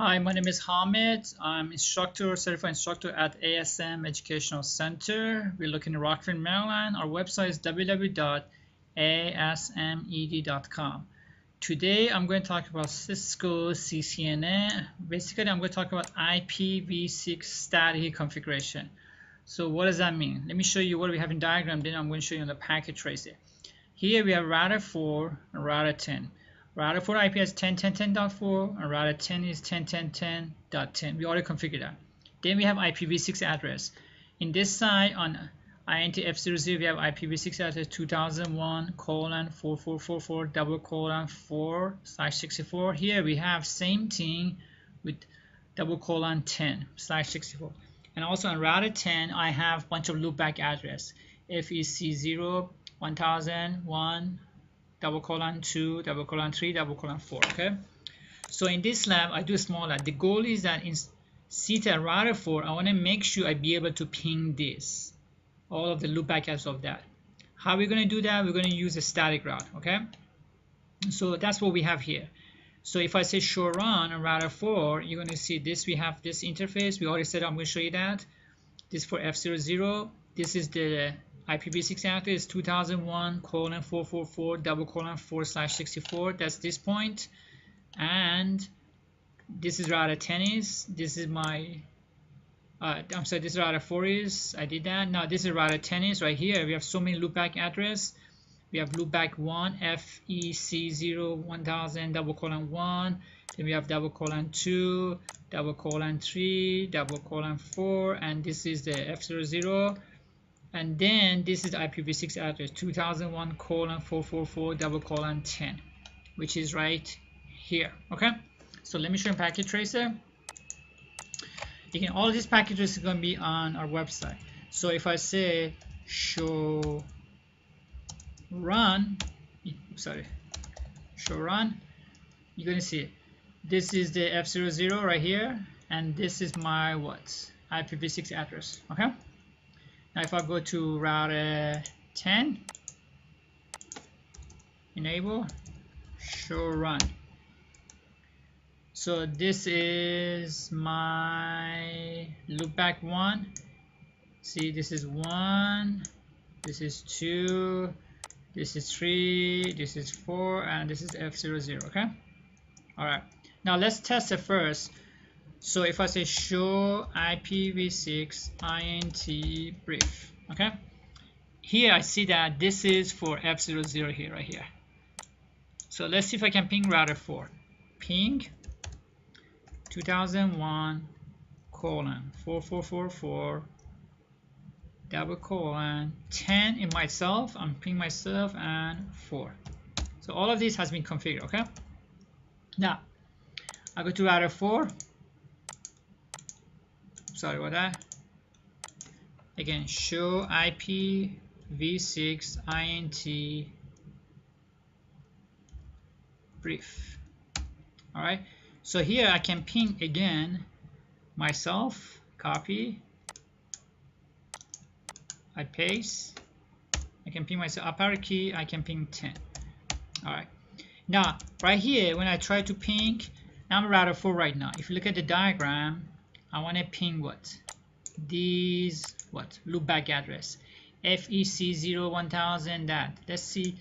Hi, my name is Hamid. I'm certified instructor at ASM Educational Center. We look in Rockford, Maryland. Our website is www.asmed.com. Today, I'm going to talk about Cisco CCNA. Basically, I'm going to talk about IPv6 static configuration. So what does that mean? Let me show you what we have in diagram, then I'm going to show you on the packet tracer. Here we have router 4 and router 10. Router 4 IP is 10.10.10.4 and router 10 is 10.10.10.10. We already configured that. Then we have IPv6 address. In this side on INTF00 we have IPv6 address 2001:4444:4/64. Here we have same thing with :10/64. And also on router 10 I have a bunch of loopback address FEC0 1001 :2 :3 :4. Okay, so in this lab I do small lab. The goal is that in CETA router 4 I want to make sure I be able to ping this, all of the loopback address of that. How are we going to do that? We're going to use a static route. Okay, so that's what we have here. So if I say show run on router 4, you're going to see this. We have this interface. We already said I'm going to show you that. This for F00. This is the IPv6 address 2001:444:4/64. That's this point, and this is router 10 is. This is my I'm sorry, this router 4 is. I did that. Now this is router 10 is right here. We have so many loopback address. We have loopback 1 FEC0 1000:1. Then we have :2 :3 :4, and this is the F00. And then this is the IPv6 address 2001:444:10, which is right here. Okay, so let me show you packet tracer. Again, all of these packages are going to be on our website. So if I say show run, you're going to see this is the F00 right here, and this is my IPv6 address. Okay. Now if I go to router 10, enable, show run. So this is my loopback 1. See, this is 1, this is 2, this is 3, this is 4, and this is F00. Okay. All right. Now let's test it first. So if I say show IPv6 Int Brief, okay, here I see that this is for F00 here, right here. So let's see if I can ping router 4. Ping 2001:4444:10 in myself. I'm ping myself and 4. So all of this has been configured. Okay. Now I go to router 4. Sorry about that. Again, show IPv6 Int Brief. All right. So here I can ping again myself. Copy. I paste. I can ping myself. Upper key. I can ping 10. All right. Now right here, when I try to ping, I'm router 4 right now. If you look at the diagram, I want to ping these loopback address FEC0 1000. That, let's see,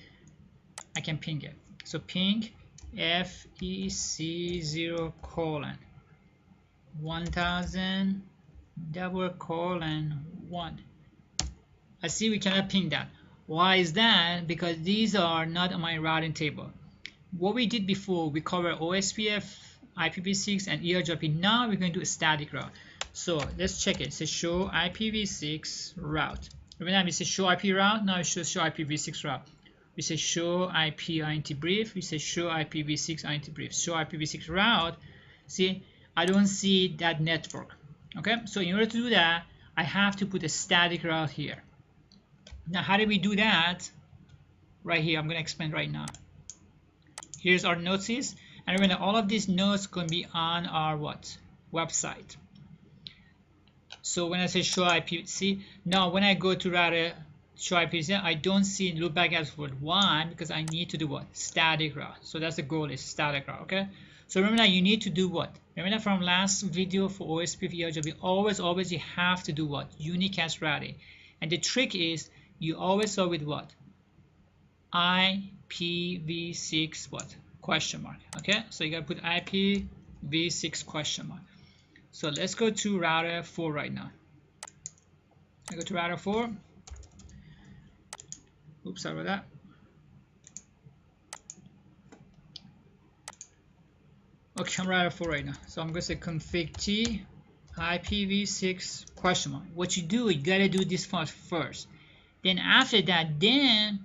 I can ping it. So ping FEC0 :1000:1. I see we cannot ping that. Why is that? Because these are not on my routing table. What we did before, we covered OSPF, IPv6, and ERGRP. Now we're going to do a static route. So let's check it. It says show IPv6 route. Every time we say show IP route, now it shows show IPv6 route. We say show IP Int Brief. We say show IPv6 Int Brief. Show IPv6 route. See, I don't see that network. Okay, so in order to do that, I have to put a static route here. Now, how do we do that? Right here, I'm going to explain right now. Here's our notices. And remember, all of these nodes going to be on our website. So when I say show IPv6, now when I go to router show IPv6, I don't see loopback as word. Why? Because I need to do static route. So that's the goal, is static route. Okay. So remember that you need to do what? Remember that from last video for OSPF ERW, always you have to do what? Unicast routing. And the trick is you always start with what? IPv6 what? Question mark. Okay, so you gotta put IPv6 question mark. So let's go to router 4 right now. I go to router 4. Oops, sorry about that. Okay, I'm router 4 right now. So I'm going to say config t IPv6 question mark. What you do, you gotta do this part first. Then after that, then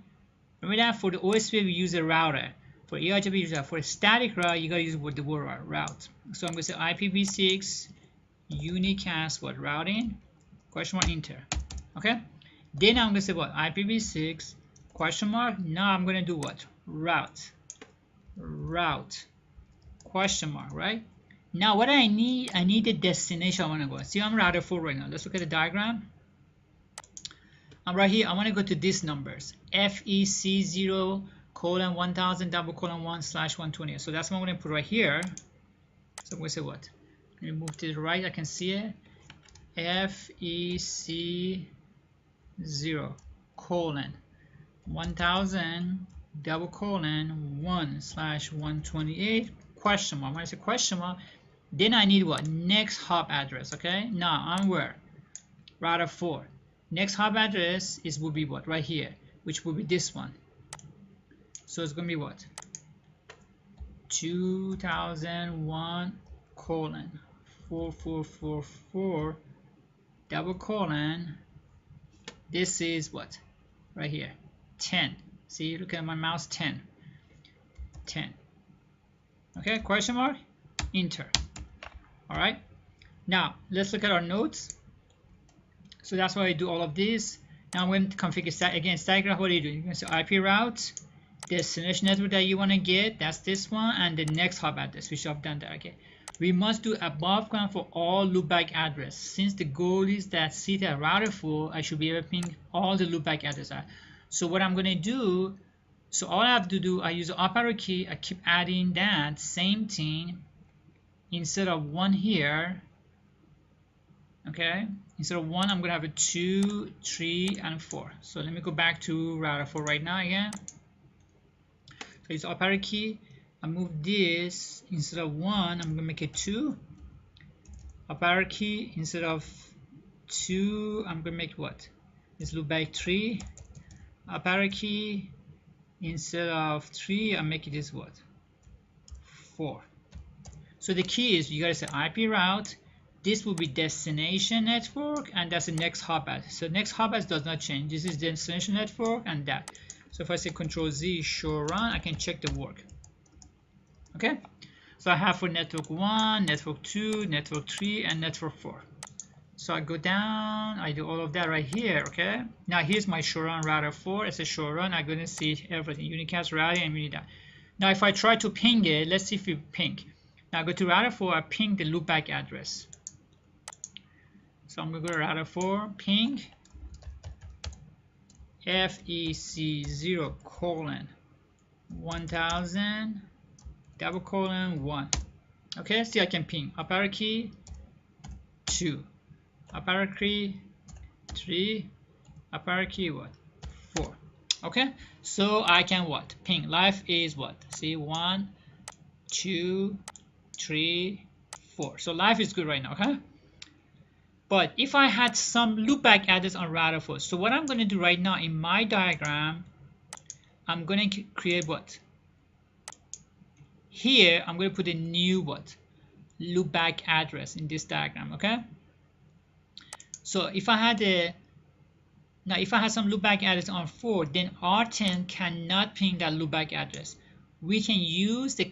remember that for the OSPF we use a router. For ERW we use that. For a static route, you gotta use the word route. So I'm going to say IPv6 unicast what? Routing question mark enter. Okay. Then I'm going to say what? IPv6 question mark. Now I'm going to do what? Route question mark, right? Now what I need the destination I want to go. See, I'm router 4 right now. Let's look at the diagram. I'm right here. I want to go to these numbers. FEC0:1000:1/128. So that's what I'm going to put right here. So I'm going to say what? Let me move to the right. I can see it. FEC0:1000:1/128 question mark. When I say question mark, then I need what? Next hop address. Okay, now I'm where? Router 4. Next hop address will be what? Right here, which will be this one. So it's gonna be what? 2001:4444 : this is what? Right here, 10. See, look at my mouse, 10. Okay, question mark, enter. All right, now let's look at our nodes. So that's why I do all of this. Now I'm going to configure again static route. What are you doing? You're going to say IP route, destination network that you want to get, that's this one, and the next hop address, which I've done that. Okay, we must do above ground for all loopback address. Since the goal is that seated at router 4, I should be able to ping all the loopback addresses. So what I'm going to do, so all I have to do, I use the up arrow key, I keep adding that same thing. Instead of 1 here, okay, instead of 1, I'm going to have a 2, 3, and 4. So let me go back to router 4 right now again. So use up arrow key, I move this, instead of 1, I'm going to make it 2. Up arrow key, instead of 2, I'm going to make what? This loopback 3. Up arrow key, instead of 3, I'm making this what? 4. So the key is you gotta say IP route. This will be destination network, and that's the next hop address. So next hop address does not change. This is destination network and that. So if I say Control Z show run, I can check the work. Okay. So I have for network 1, network 2, network 3, and network 4. So I go down, I do all of that right here. Okay. Now here's my show run router 4. It's a show run. I'm gonna see everything. Unicast routing and we need that. Now if I try to ping it, let's see if we ping. Now I go to router 4, I ping the loopback address. So I'm going to go to router 4, ping FEC0:1000:1. Okay, see I can ping up arrow key 2, up arrow key 3, up arrow key what? 4. Okay, so I can what? Ping. Life is what? See 1, 2, 3, 4. So life is good right now. Okay. But if I had some loopback address on router 4, so what I'm going to do right now in my diagram, I'm going to create what? Here, I'm going to put a new what? Loopback address in this diagram, okay? So if I had some loopback address on 4, then R10 cannot ping that loopback address. We can use the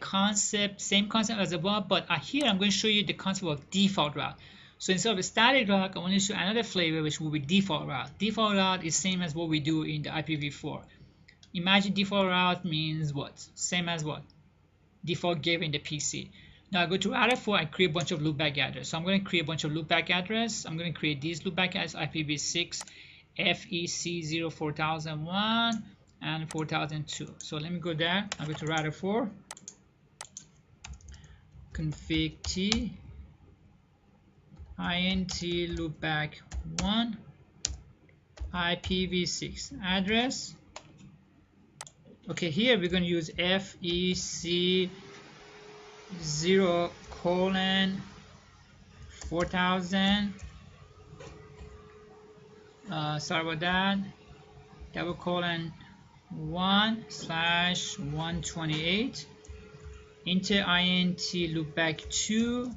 same concept as above, but here I'm going to show you the concept of default route. So instead of a static route, I want to show another flavor, which will be default route. Default route is same as what we do in the IPv4. Imagine default route means what? Same as what? Default gateway in the PC. Now I go to router 4, I create a bunch of loopback address. So I'm going to create a bunch of loopback address. I'm going to create these loopback address, IPv6, FEC0:4001 and 4002. So let me go there. I go to router 4. config t int loopback 1 IPv6 address. Okay, here we're going to use FEC 0:4000. Sorry about that. /1/128. Enter int loopback 2.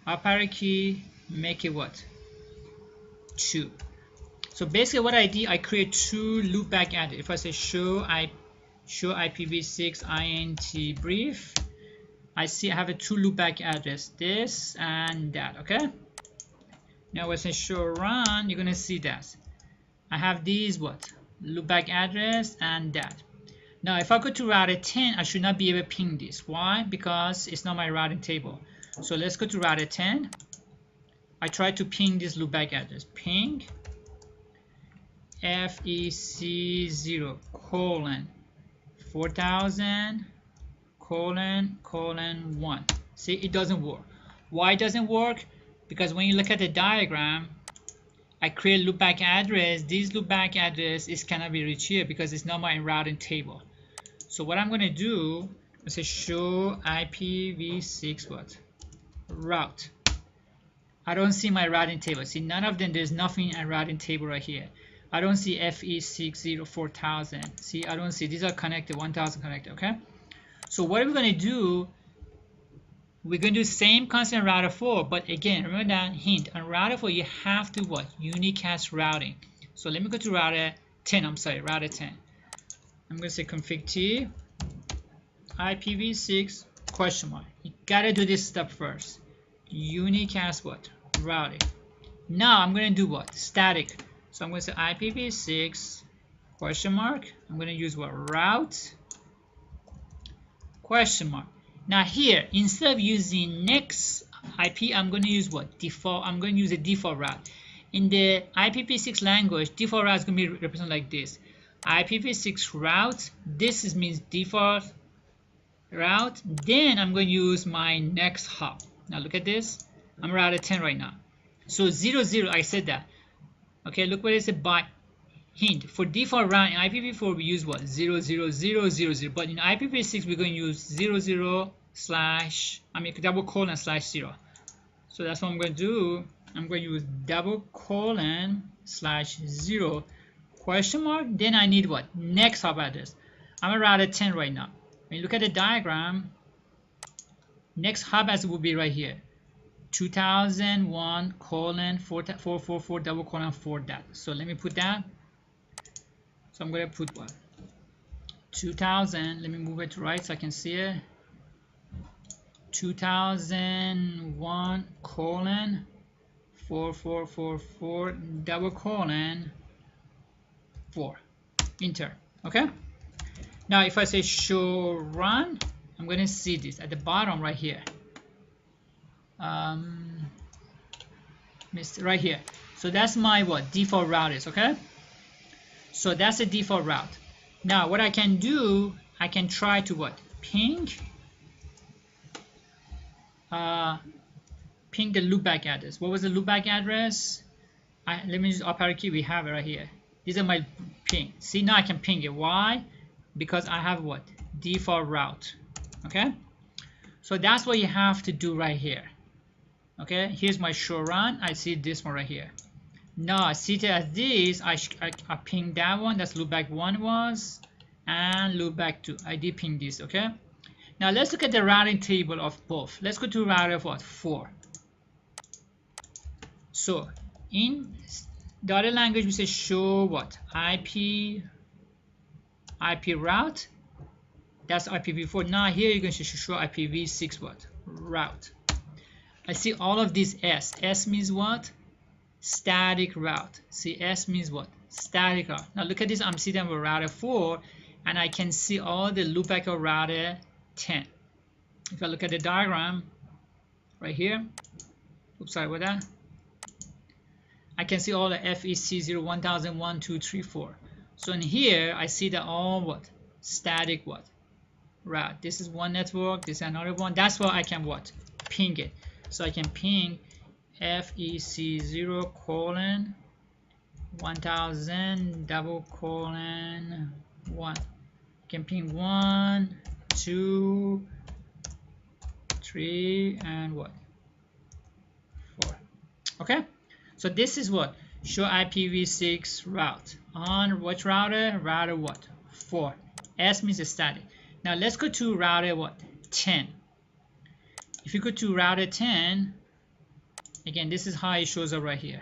Up arrow key, make it what? 2. So basically what I did, I create 2 loopback address. If I say show IPv6 int brief, I see I have a 2 loopback address, this and that. Okay, now when I say show run, you're gonna see that I have these what? Loopback address and that. Now if I go to router 10, I should not be able to ping this. Why? Because it's not my routing table. So let's go to router 10. I try to ping this loopback address. Ping FEC 0:4000::1. See, it doesn't work. Why it doesn't work? Because when you look at the diagram, I create loopback address. This loopback address cannot be reached here because it's not my routing table. So what I'm going to do is say show IPv6 what? Route. I don't see my routing table. See, none of them, there's nothing in a routing table right here. I don't see FE6 0:4000. See, I don't see. These are connected, 1000 connected. Okay. So what are we going to do? We're going to do the same concept on router 4, but again, remember that hint on router 4 you have to what? Unicast routing. So let me go to router 10. I'm sorry, router 10. I'm going to say config t IPv6 ? You gotta do this step first. Unicast what? Routing. Now I'm going to do what? Static. So I'm going to say IPv6 ? I'm going to use what? Route ? Now here, instead of using next IP, I'm going to use what? Default. I'm going to use a default route. In the IPv6 language, default route is going to be represented like this. IPv6 route. This means default route. Then I'm going to use my next hop. Now look at this. I'm router 10 right now. So 00, I said that. Okay, look what it said by hint. For default route in IPv4 we use what? 0:0:0:0:0. But in IPv6 we're going to use 00/0. So that's what I'm going to do. I'm going to use :/0 ? Then I need what? Next hop address. I'm a router 10 right now. When you look at the diagram, next hop address will be right here. 2001:444:4. So let me put that. So I'm going to put what? 2000. Let me move it to right so I can see it. 2001:444:4. Enter. Okay. Now if I say show run, I'm going to see this at the bottom right here. Right here. So that's my what? Default route is. Okay. So that's the default route. Now what I can do, I can try to what? Ping the loopback address. What was the loopback address? Let me use up arrow key. We have it right here. These are my ping. See, now I can ping it. Why? Because I have what? Default route. Okay. So that's what you have to do right here. Okay. Here's my show run. I see this one right here. Now I see it as this. I ping that one. That's loopback 1 was, and loopback 2. I did ping this. Okay. Now let's look at the routing table of both. Let's go to router of what? 4. So in the other language we say show what? IP route. That's IPv4. Now here you're going to show IPv6 what? Route. I see all of these S. S means what? Static route. See, S means what? Static route. Now look at this. I'm sitting with router 4 and I can see all the loopback of router 10. If I look at the diagram right here, oops, sorry about that, I can see all the FEC 0:1000, 1, 2, 3, 4. So in here I see that all what? Static what? Route. This is one network, this is another one. That's why I can what? ping it. So I can ping FEC0 colon 1000 double colon 1. I can ping 1, 2, 3, and what? 4. Okay, so this is what? Show IPv6 route on which router? Router what? 4. S means static. Now let's go to router what? 10. If you go to router 10, again, this is how it shows up right here.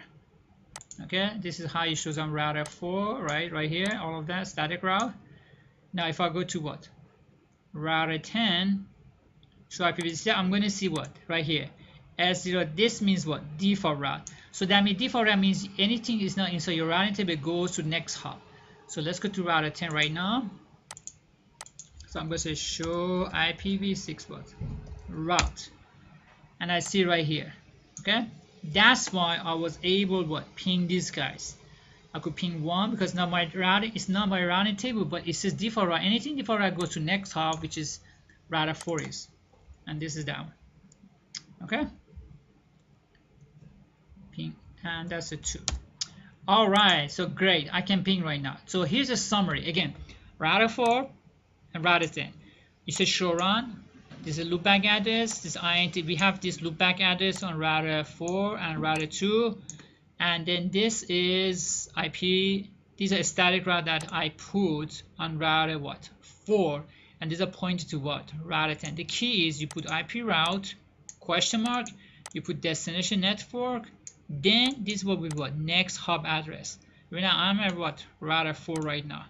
Okay, this is how it shows on router 4, right here, all of that static route. Now if I go to what? Router 10, show IPv6, I'm going to see what? Right here, S0. This means what? Default route. So that means default route means anything is not inside your routing table, it goes to next hop. So let's go to router 10 right now. So I'm going to say show IPv6 what? Route. And I see right here. Okay, that's why I was able what? Ping these guys. I could ping 1 because now my routing is not my routing table, but it says default route. Anything default route goes to next hop, which is router 4 is, and this is that one. Okay, ping, and that's a 2. All right, so great, I can ping right now. So here's a summary again: router 4 and router 10. You say show run. This is a loopback address. This INT, we have this loopback address on router 4 and router 2, and then this is IP. These are static route that I put on router what? 4, and these are pointed to what? Router 10. The key is you put IP route question mark, you put destination network, then this will be what? Next hop address. Right now I'm at what? Router 4 right now.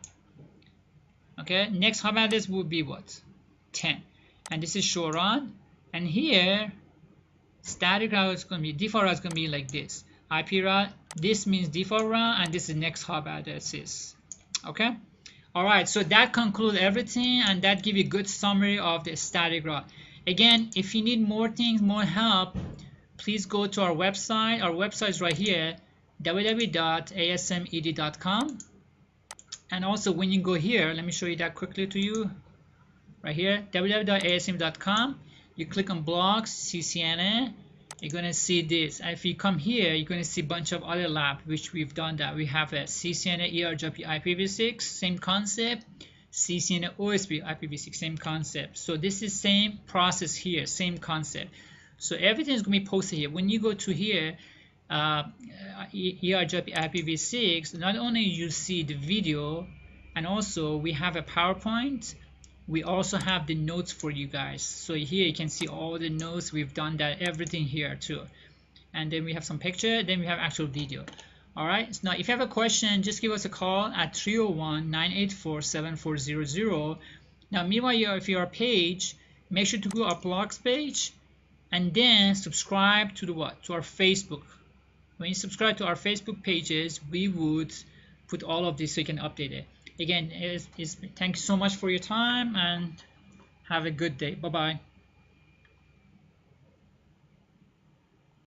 Okay, next hop address will be what? 10. And this is show run, and here static route is going to be, default route is going to be like this. IP route, this means default route, and this is next hop addresses. Okay, all right, so that concludes everything, and that gives you a good summary of the static route. Again, if you need more things, more help, please go to our website. Our website is right here, www.asmed.com. And also when you go here, let me show you that quickly to you. Right here, www.asm.com, you click on blogs, CCNA, you're going to see this. If you come here, you're going to see a bunch of other labs, which we've done that. We have a CCNA ERJP IPv6, same concept, CCNA OSP IPv6, same concept. So this is same process here, same concept. So everything is going to be posted here. When you go to here, ERJP IPv6, not only you see the video, and also we have a PowerPoint. We also have the notes for you guys. So here you can see all the notes. We've done that, everything here too. And then we have some picture, then we have actual video. All right, so now if you have a question, just give us a call at 301-984-7400. Now meanwhile, if you're a page, make sure to go our blogs page and then subscribe to the what? To our Facebook. When you subscribe to our Facebook pages, we would put all of this so you can update it. Again, thanks so much for your time, and have a good day. Bye-bye.